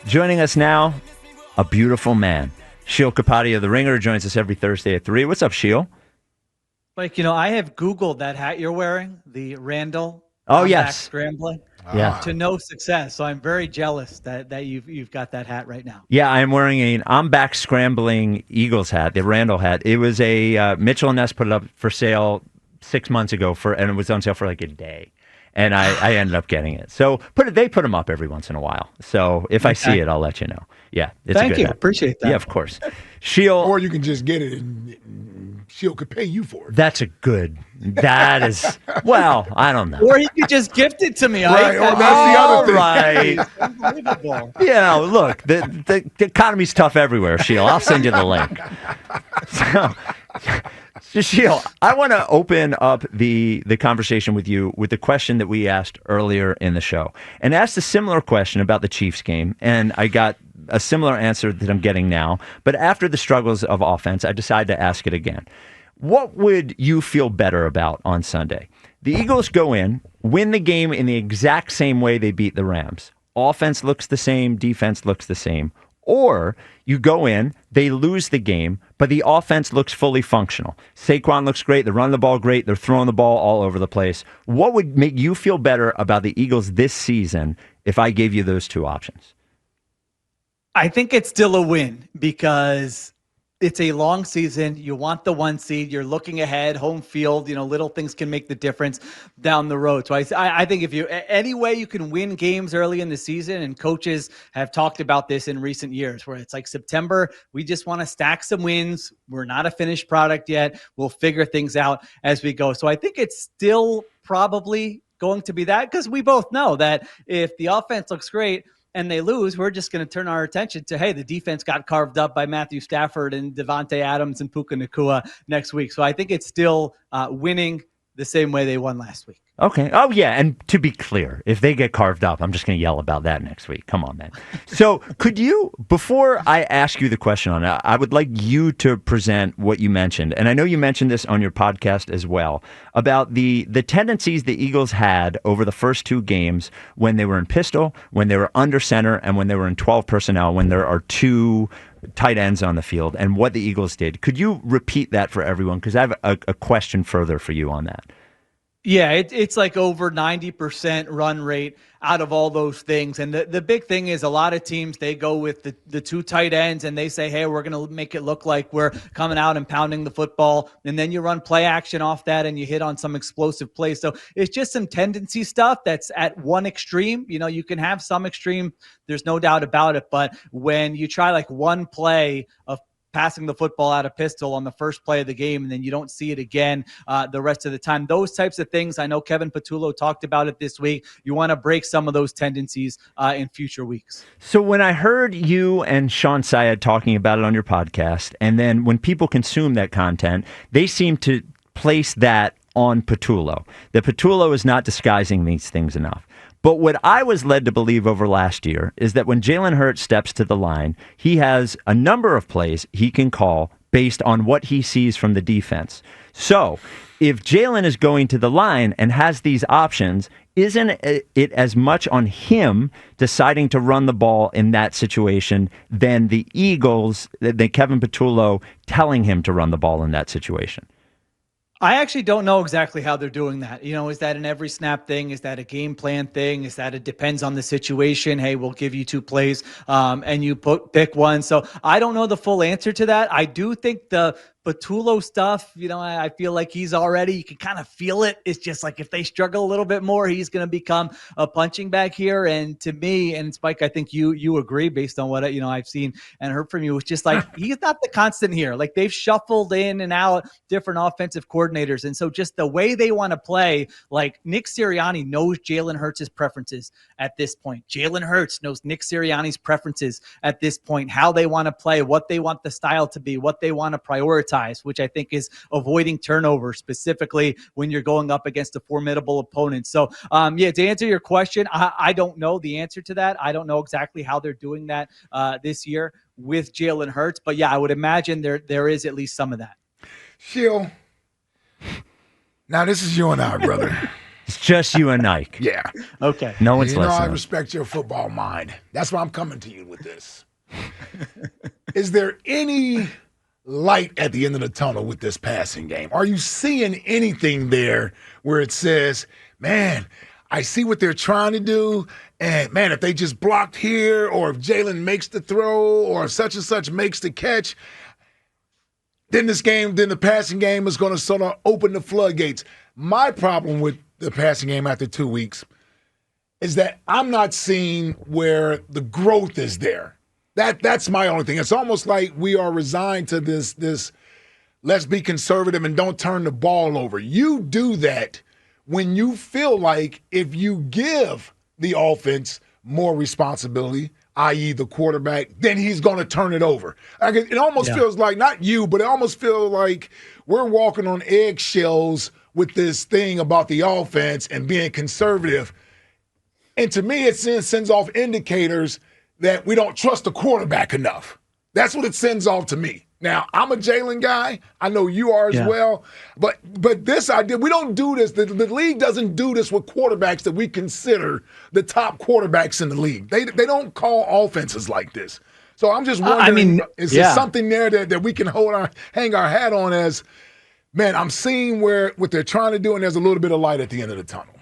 Joining us now, a beautiful man. Sheil Kapadia of The Ringer joins us every Thursday at 3. What's up, Sheil? Like, I have Googled that hat you're wearing, the Randall. Oh, back yes. scrambling. Yeah. To no success. So I'm very jealous that you've got that hat right now. Yeah, I'm wearing an I'm back scrambling Eagles hat, the Randall hat. It was a Mitchell & Ness put it up for sale 6 months ago, and it was on sale for like a day. And I ended up getting it. So they put them up every once in a while. So if I see it, I'll let you know. Yeah, it's Thank a good you. hat. Appreciate that. Yeah, of course. Sheil, Or you can just get it and Sheil could pay you for it. that is, well, I don't know. Or you could just gift it to me. Right, that's the other thing. Right. Unbelievable. Look, the economy's tough everywhere, Sheil. I'll send you the link. So, Sheil, I want to open up the conversation with you with the question that we asked earlier in the show, and asked a similar question about the Chiefs game, and I got a similar answer that I'm getting now. But after the struggles of offense, I decided to ask it again. What would you feel better about on Sunday? The Eagles go in, win the game in the exact same way they beat the Rams. Offense looks the same, defense looks the same. Or you go in, they lose the game, but the offense looks fully functional. Saquon looks great. They're running the ball great. They're throwing the ball all over the place. What would make you feel better about the Eagles this season if I gave you those two options? I think it's still a win because it's a long season. You want the 1 seed. You're looking ahead, home field. Little things can make the difference down the road. So I think if any way you can win games early in the season, and coaches have talked about this in recent years, where it's like September, we just want to stack some wins. We're not a finished product yet. We'll figure things out as we go. So I think it's still probably going to be that, because we both know that if the offense looks great and they lose, we're just going to turn our attention to, hey, the defense got carved up by Matthew Stafford and Devontae Adams and Puka Nacua next week. So I think it's still winning the same way they won last week. Okay. Oh, yeah. And to be clear, if they get carved up, I'm just going to yell about that next week. Come on, man. So could you, before I ask you the question on it, I would like you to present what you mentioned. And I know you mentioned this on your podcast as well, about the tendencies the Eagles had over the first two games when they were in pistol, when they were under center, and when they were in 12 personnel, when there are two tight ends on the field, and what the Eagles did. Could you repeat that for everyone? Because I have a question further for you on that. Yeah, it's like over 90% run rate out of all those things. And the big thing is a lot of teams, they go with the two tight ends and they say, hey, we're going to make it look like we're coming out and pounding the football. And then you run play action off that and you hit on some explosive plays. So it's just some tendency stuff that's at one extreme. You can have some extreme. There's no doubt about it. But when you try like one play of passing the football out of pistol on the first play of the game, and then you don't see it again the rest of the time. Those types of things, I know Kevin Patullo talked about it this week. You want to break some of those tendencies in future weeks. So when I heard you and Sean Syed talking about it on your podcast, and then when people consume that content, they seem to place that on Patullo. That Patullo is not disguising these things enough. But what I was led to believe over last year is that when Jalen Hurts steps to the line, he has a number of plays he can call based on what he sees from the defense. So if Jalen is going to the line and has these options, isn't it as much on him deciding to run the ball in that situation than the Eagles, than Kevin Patullo telling him to run the ball in that situation? I actually don't know exactly how they're doing that. Is that an every snap thing? Is that a game plan thing? Is that it depends on the situation? Hey, we'll give you two plays and you pick one. So I don't know the full answer to that. I do think the Patullo stuff, I feel like you can kind of feel it. It's just like if they struggle a little bit more, he's going to become a punching bag here. And to me, and Spike, I think you agree based on what I've seen and heard from you. It's just like he's not the constant here. Like they've shuffled in and out different offensive coordinators, and so just the way they want to play, like Nick Sirianni knows Jalen Hurts' preferences at this point. Jalen Hurts knows Nick Sirianni's preferences at this point, how they want to play, what they want the style to be, what they want to prioritize, which I think is avoiding turnover, specifically when you're going up against a formidable opponent. So, to answer your question, I don't know the answer to that. I don't know exactly how they're doing that this year with Jalen Hurts. But, yeah, I would imagine there is at least some of that. Sheil, now this is you and I, brother. It's just you and Ike. Yeah. Okay. No one's You know, I listening. respect your football mind. That's why I'm coming to you with this. Is there any light at the end of the tunnel with this passing game? Are you seeing anything there where it says, man, I see what they're trying to do, and man, if they just blocked here, or if Jalen makes the throw, or if such and such makes the catch, then the passing game is going to sort of open the floodgates. My problem with the passing game after 2 weeks is that I'm not seeing where the growth is there. That's my only thing. It's almost like we are resigned to this let's be conservative and don't turn the ball over. You do that when you feel like if you give the offense more responsibility, i.e. the quarterback, then he's going to turn it over. It almost feels like, not you, but it almost feels like we're walking on eggshells with this thing about the offense and being conservative. And to me, it sends off indicators that we don't trust the quarterback enough. That's what it sends off to me. Now, I'm a Jalen guy. I know you are as well. But this idea, we don't do this. The league doesn't do this with quarterbacks that we consider the top quarterbacks in the league. They don't call offenses like this. So I'm just wondering, is there something there that we can hang our hat on as, man, I'm seeing what they're trying to do, and there's a little bit of light at the end of the tunnel.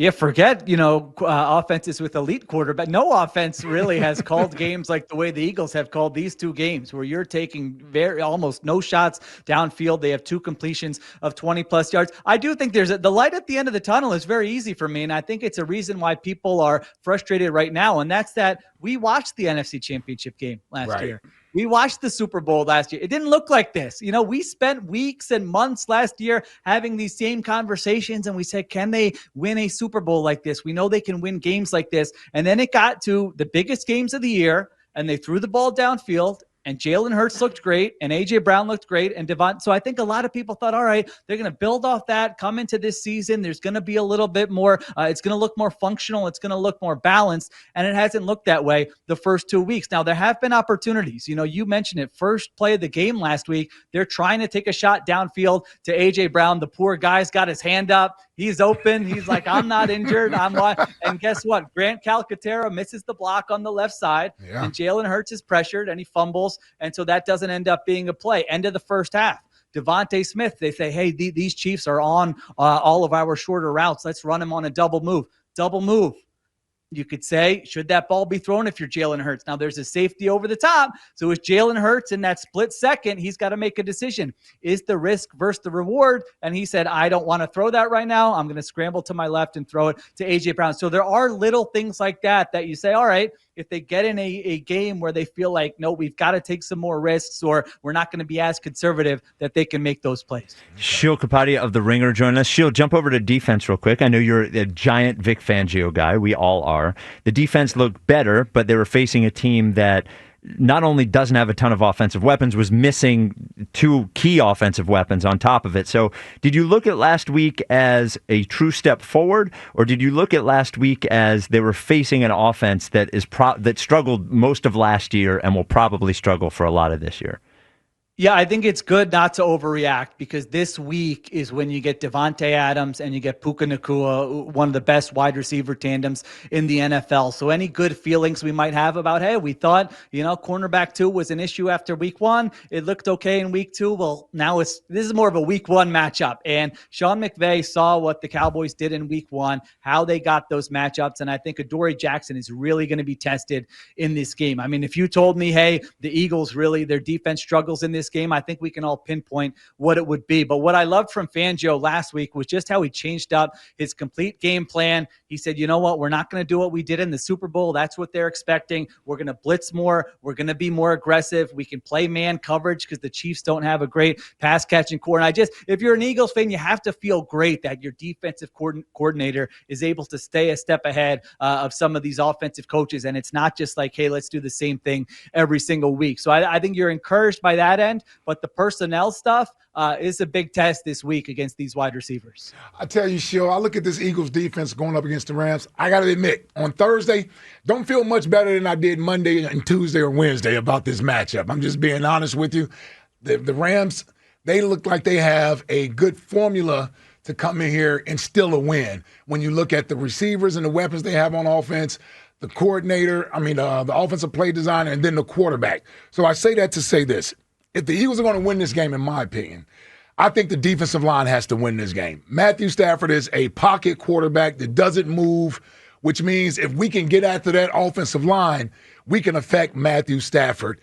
Yeah, forget, offenses with elite quarterback. No offense really has called games like the way the Eagles have called these two games, where you're taking almost no shots downfield. They have 2 completions of 20-plus yards. I do think the light at the end of the tunnel is very easy for me, and I think it's a reason why people are frustrated right now, and that's that we watched the NFC Championship game last year. We watched the Super Bowl last year. It didn't look like this. We spent weeks and months last year having these same conversations, and we said, can they win a Super Bowl like this? We know they can win games like this. And then it got to the biggest games of the year, and they threw the ball downfield, and Jalen Hurts looked great, and A.J. Brown looked great, and Devon. So I think a lot of people thought, all right, they're going to build off that, come into this season. There's going to be a little bit more. It's going to look more functional. It's going to look more balanced, and it hasn't looked that way the first 2 weeks. Now, there have been opportunities. You mentioned it. First play of the game last week, they're trying to take a shot downfield to A.J. Brown. The poor guy's got his hand up. He's open. He's like, I'm not injured. And guess what? Grant Calcaterra misses the block on the left side, and Jalen Hurts is pressured, and he fumbles, and so that doesn't end up being a play. End of the first half. Devontae Smith, they say, hey, these Chiefs are on all of our shorter routes. Let's run him on a double move. Double move. You could say, should that ball be thrown if you're Jalen Hurts? Now, there's a safety over the top. So if Jalen Hurts in that split second, he's got to make a decision. Is the risk versus the reward? And he said, I don't want to throw that right now. I'm going to scramble to my left and throw it to A.J. Brown. So there are little things like that you say, all right, if they get in a game where they feel like, no, we've got to take some more risks, or we're not going to be as conservative, that they can make those plays. Sheil Kapadia of The Ringer joining us. Sheil, jump over to defense real quick. I know you're a giant Vic Fangio guy. We all are. The defense looked better, but they were facing a team that not only doesn't have a ton of offensive weapons, was missing 2 key offensive weapons on top of it. So did you look at last week as a true step forward, or did you look at last week as they were facing an offense that that struggled most of last year and will probably struggle for a lot of this year? Yeah, I think it's good not to overreact, because this week is when you get Devontae Adams and you get Puka Nacua, one of the best wide receiver tandems in the NFL. So any good feelings we might have about, hey, we thought, cornerback 2 was an issue after week 1. It looked okay in week 2. Well, now this is more of a week 1 matchup. And Sean McVay saw what the Cowboys did in week 1, how they got those matchups. And I think Adoree Jackson is really going to be tested in this game. I mean, if you told me, hey, the Eagles really, their defense struggles in this game, I think we can all pinpoint what it would be. But what I loved from Fangio last week was just how he changed up his complete game plan. He said, you know what, we're not going to do what we did in the Super Bowl. That's what they're expecting. We're going to blitz more. We're going to be more aggressive. We can play man coverage because the Chiefs don't have a great pass catching core. And if you're an Eagles fan, you have to feel great that your defensive coordinator is able to stay a step ahead of some of these offensive coaches. And it's not just like, hey, let's do the same thing every single week. So I think you're encouraged by that end. But the personnel stuff is a big test this week against these wide receivers. I tell you, Sheil, I look at this Eagles defense going up against the Rams. I got to admit, on Thursday, don't feel much better than I did Monday and Tuesday or Wednesday about this matchup. I'm just being honest with you. The Rams, they look like they have a good formula to come in here and still a win when you look at the receivers and the weapons they have on offense, the coordinator, the offensive play designer, and then the quarterback. So I say that to say this. If the Eagles are going to win this game, in my opinion, I think the defensive line has to win this game. Matthew Stafford is a pocket quarterback that doesn't move, which means if we can get after that offensive line, we can affect Matthew Stafford.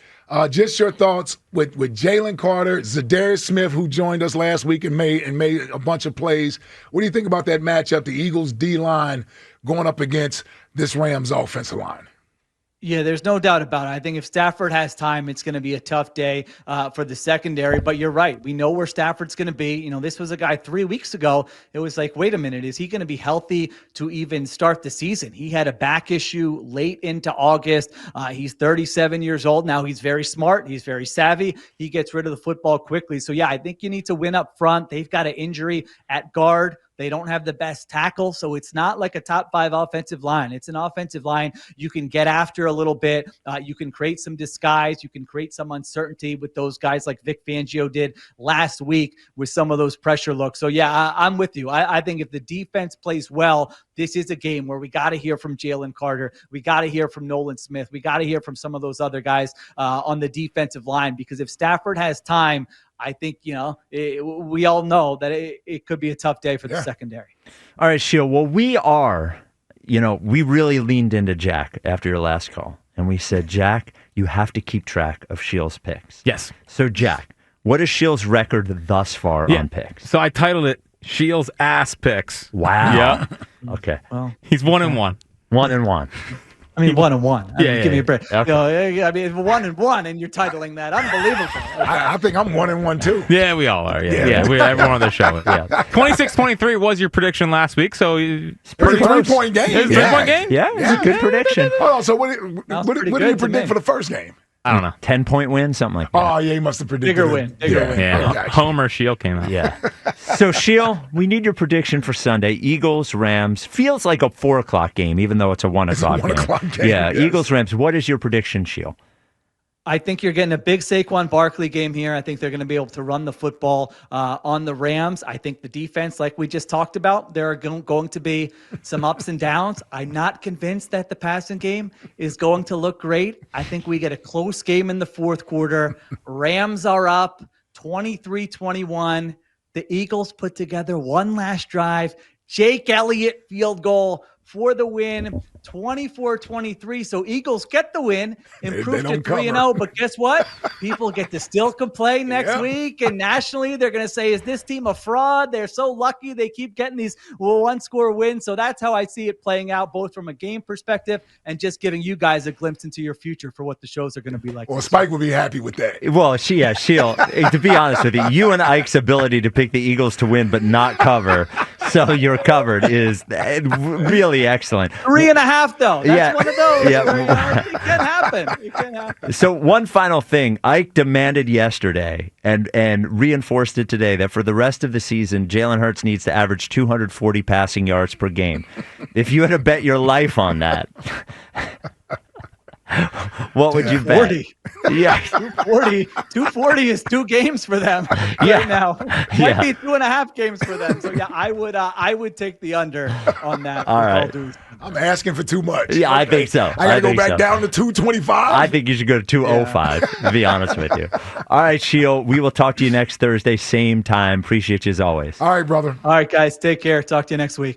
Just your thoughts with Jalen Carter, Zadarius Smith, who joined us last week and made a bunch of plays. What do you think about that matchup, the Eagles D-line going up against this Rams offensive line? Yeah, there's no doubt about it. I think if Stafford has time, it's going to be a tough day for the secondary. But you're right. We know where Stafford's going to be. This was a guy 3 weeks ago. It was like, wait a minute, is he going to be healthy to even start the season? He had a back issue late into August. He's 37 years old now. He's very smart. He's very savvy. He gets rid of the football quickly. So, yeah, I think you need to win up front. They've got an injury at guard. They don't have the best tackle, so it's not like a top 5 offensive line. It's an offensive line you can get after a little bit. You can create some disguise. You can create some uncertainty with those guys like Vic Fangio did last week with some of those pressure looks. So, yeah, I'm with you. I think if the defense plays well, this is a game where we got to hear from Jalen Carter. We got to hear from Nolan Smith. We got to hear from some of those other guys on the defensive line, because if Stafford has time, I think, we all know that it could be a tough day for the secondary. All right, Sheil. Well, we really leaned into Jack after your last call. And we said, Jack, you have to keep track of Sheil's picks. Yes. So, Jack, what is Sheil's record thus far on picks? So I titled it Sheil's Ass Picks. Wow. Yeah. Okay. Well, he's 1-1. 1-1. 1-1. Give me a break. Okay. 1-1, and you're titling that. Unbelievable. Okay. I think I'm 1-1 too. Yeah, we all are. Yeah. Everyone on the show. Yeah. 26-23 was your prediction last week, so it's a 3-point game. It's a 3-point game? Yeah, it's a good prediction. Hold on, so what did you predict for the first game? I don't know. 10-point win, something like that. Oh, yeah, he must have predicted Bigger win. Yeah. Homer Sheil came out. Yeah. So, Sheil, we need your prediction for Sunday. Eagles, Rams. Feels like a 4 o'clock game, even though it's a 1 o'clock game. It's a 1 o'clock game. Yeah, yes. Eagles, Rams. What is your prediction, Sheil? I think you're getting a big Saquon Barkley game here. I think they're going to be able to run the football on the Rams. I think the defense, like we just talked about, there are going to be some ups and downs. I'm not convinced that the passing game is going to look great. I think we get a close game in the fourth quarter. Rams are up 23-21. The Eagles put together one last drive. Jake Elliott field goal for the win, 24-23. So Eagles get the win, improve to 3-0. But guess what? People get to still complain next week. And nationally, they're going to say, is this team a fraud? They're so lucky they keep getting these one-score wins. So that's how I see it playing out, both from a game perspective and just giving you guys a glimpse into your future for what the shows are going to be like. Well, Spike will be happy with that. Well, Sheil, to be honest with you and Ike's ability to pick the Eagles to win but not cover, so you're covered, is really excellent. 3.5, though. That's one of those. Yeah. It can happen. It can happen. So one final thing. Ike demanded yesterday and reinforced it today that for the rest of the season, Jalen Hurts needs to average 240 passing yards per game. If you had to bet your life on that, what would you bet? 40. Yeah. 240 is 2 games for them right now. Might be 2.5 games for them. So yeah, I would take the under on that. All right. I'm asking for too much. Yeah, I think so. I gotta go back down to 225. I think you should go to 205, to be honest with you. All right, Sheil, we will talk to you next Thursday, same time. Appreciate you as always. All right, brother. All right, guys, take care. Talk to you next week.